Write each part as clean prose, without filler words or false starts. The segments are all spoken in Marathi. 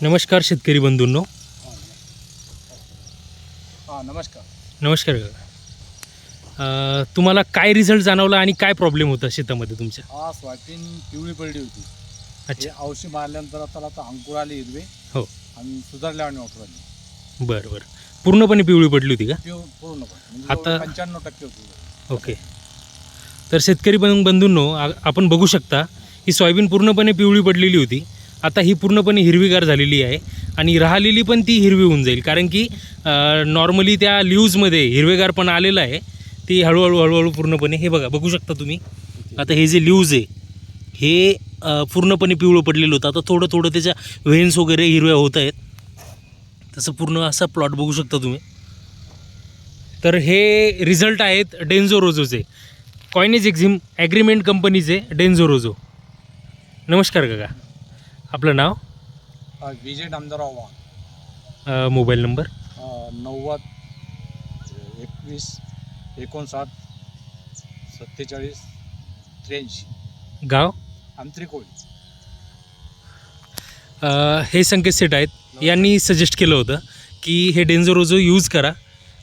नमस्कार शेतकरी बंधूंनो. नमस्कार. नमस्कार काका. तुम्हाला काय रिझल्ट जाणवला आणि काय प्रॉब्लेम होता शेतामध्ये तुमच्या? सोयाबीन पिवळी पडली होती. अच्छा. औषध मारल्यानंतर आता अंकुर आले हिरवे. हो. आणि सुधारल्याने वाटू राहिली. बरं बरं. पूर्णपणे पिवळी पडली होती का? पूर्णपणे म्हणजे आता 95% होती. ओके. तर शेतकरी बंधूंनो, आपण बघू शकता ही सोयाबीन पूर्णपणे पिवळी पडलेली होती. आता ही पूर्णपणे हिरवीगार झालेली आहे आणि राहिलेली पण ती हिरवी होऊन जाईल, कारण की नॉर्मली त्या लीव्जमध्ये हिरवेगार पण आलेलं आहे. ती हळूहळू पूर्णपणे हे बघू शकता तुम्ही. आता हे जे लीव्ज आहे हे पूर्णपणे पिवळं पडलेलं होतं. आता थोडं थोडं त्याच्या व्हेन्स वगैरे हिरव्या होत आहेत. तसं पूर्ण असा प्लॉट बघू शकता तुम्ही. तर हे रिझल्ट आहेत डेन्झोरोझोचे, कॉइनेज एक्झिम ॲग्रीमेंट कंपनीचे डेन्झोरोझो. नमस्कार काका, आपलं नाव? विजय नामदारराव वाघ. Mobile number? 90 21 59 47 83. गाव? आंतरिकोळी. हे संकेतसेट आहेत, यांनी सजेस्ट केलं होतं की हे डेन्झोरोझो यूज करा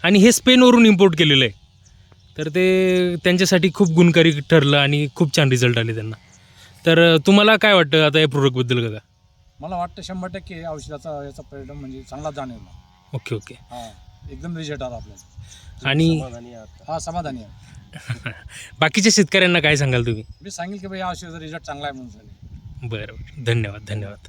आणि हे स्पेनवरून इम्पोर्ट केलेलं आहे. तर ते त्यांच्यासाठी खूप गुणकारी ठरलं आणि खूप छान रिझल्ट आले त्यांना. तर तुम्हाला काय वाटतं आता या प्रोडक्टबद्दल काका? मला वाटतं 100% औषधाचा याचा परिणाम म्हणजे चांगला जाणवला. Okay okay. एकदम रिझल्ट आला आपल्याला आणि समाधानी आहे. बाकीच्या शेतकऱ्यांना काय सांगाल तुम्ही? मी सांगेल की या औषधाचा रिझल्ट चांगला आहे म्हणून. बरं, धन्यवाद.